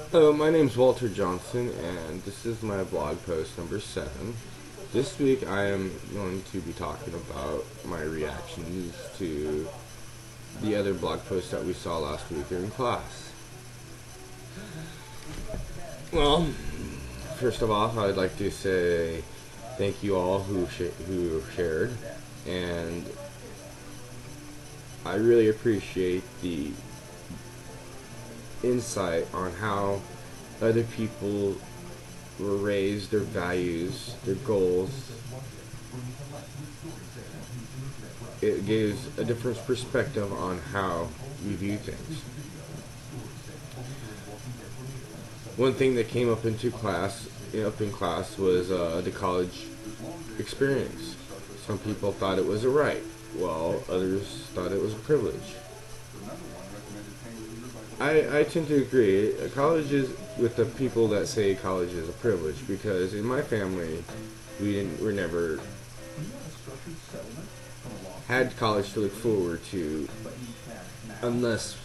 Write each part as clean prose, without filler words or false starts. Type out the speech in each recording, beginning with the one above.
Hello, my name's Walter Johnson, and this is my blog post number 7. This week I am going to be talking about my reactions to the other blog posts that we saw last week in class. Well, first of all, I'd like to say thank you all who shared, and I really appreciate the insight on how other people were raised, their values, their goals. It gives a different perspective on how we view things. One thing that came up in class was the college experience. Some people thought it was a right, while others thought it was a privilege. I tend to agree. College is with the people that say college is a privilege, because in my family, we never had college to look forward to, unless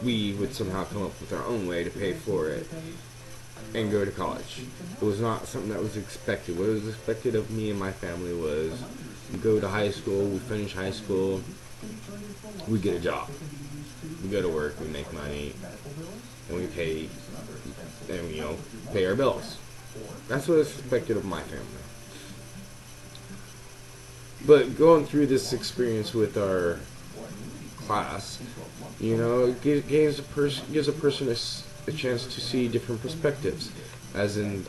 we would somehow come up with our own way to pay for it and go to college. It was not something that was expected. What was expected of me and my family was we go to high school, we finish high school, we get a job. We go to work, we make money, and we pay our bills. That's what is expected of my family. But going through this experience with our class, it gives a person a chance to see different perspectives. As in,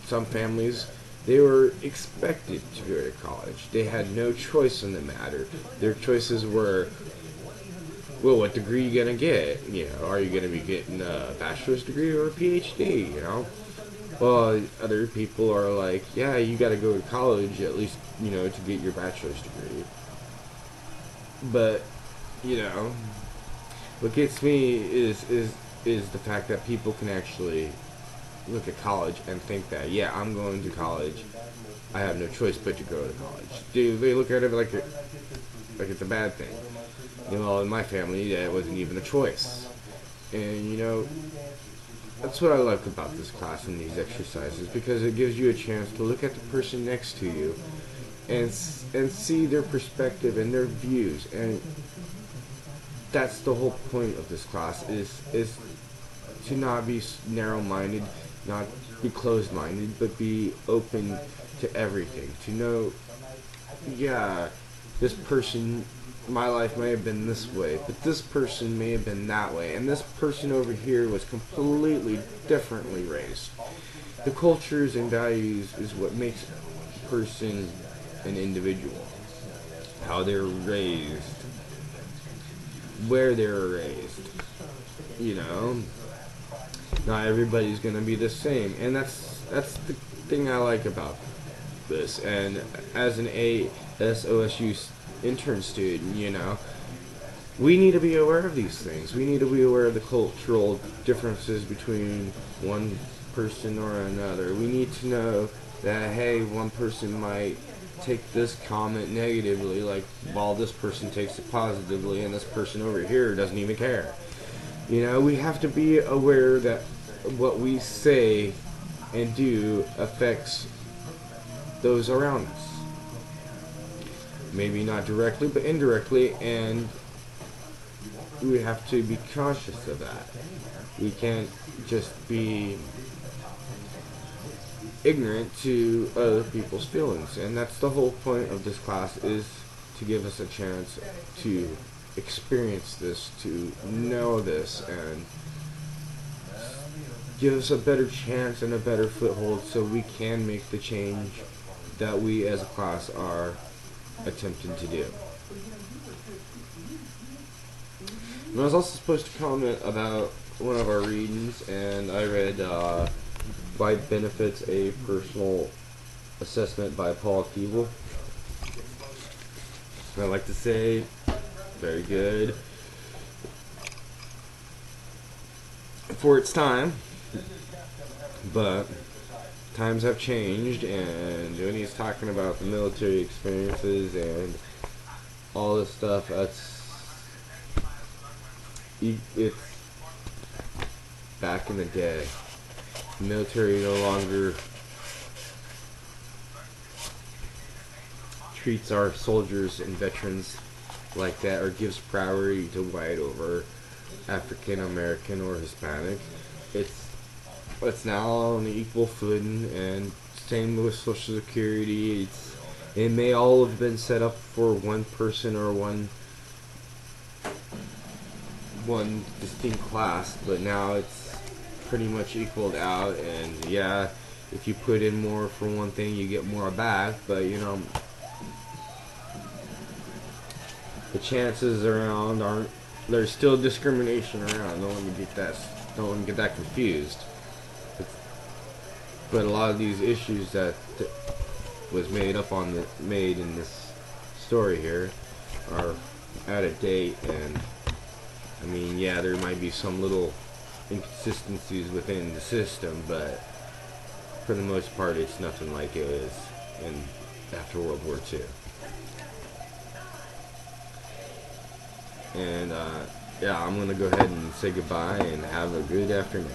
some families, they were expected to go to college. They had no choice in the matter. Their choices were, well, what degree are you gonna get? Are you gonna be getting a bachelor's degree or a PhD? Well, other people are like, yeah, you gotta go to college at least, to get your bachelor's degree. But, what gets me is the fact that people can actually look at college and think that, yeah, I'm going to college, I have no choice but to go to college. They look at it like it's a bad thing. In my family, that wasn't even a choice. And, that's what I like about this class and these exercises, because it gives you a chance to look at the person next to you and see their perspective and their views. And that's the whole point of this class, is to not be narrow-minded, not be closed-minded, but be open to everything. To know, yeah, this person, my life may have been this way, but this person may have been that way, and this person over here was completely differently raised. The cultures and values is what makes a person an individual. How they're raised, where they're raised. Not everybody's gonna be the same, and that's the thing I like about this. And as an ASOSU intern student, we need to be aware of these things. We need to be aware of the cultural differences between one person or another. We need to know that, hey, one person might take this comment negatively, like, while this person takes it positively, and this person over here doesn't even care. We have to be aware that what we say and do affects those around us. Maybe not directly, but indirectly, and we have to be conscious of that. We can't just be ignorant to other people's feelings, and that's the whole point of this class, is to give us a chance to experience this, to know this, and give us a better chance and a better foothold so we can make the change that we as a class are attempting to do. And I was also supposed to comment about one of our readings, and I read Why Benefits a Personal Assessment by Paul Keeble. And I'd like to say, very good for its time, but times have changed, and when he's talking about the military experiences and all this stuff, it's back in the day. The military no longer treats our soldiers and veterans like that, or gives priority to white over African American or Hispanic. It's now on equal footing, and same with Social Security. It may all have been set up for one person or one distinct class, but now it's pretty much equaled out. And yeah, if you put in more for one thing, you get more back. But you know, the chances around aren't. There's still discrimination around. Don't let me get that confused. But a lot of these issues that was made in this story here are out of date, and I mean, yeah, there might be some little inconsistencies within the system, but for the most part, it's nothing like it was after World War II. And yeah, I'm gonna go ahead and say goodbye and have a good afternoon.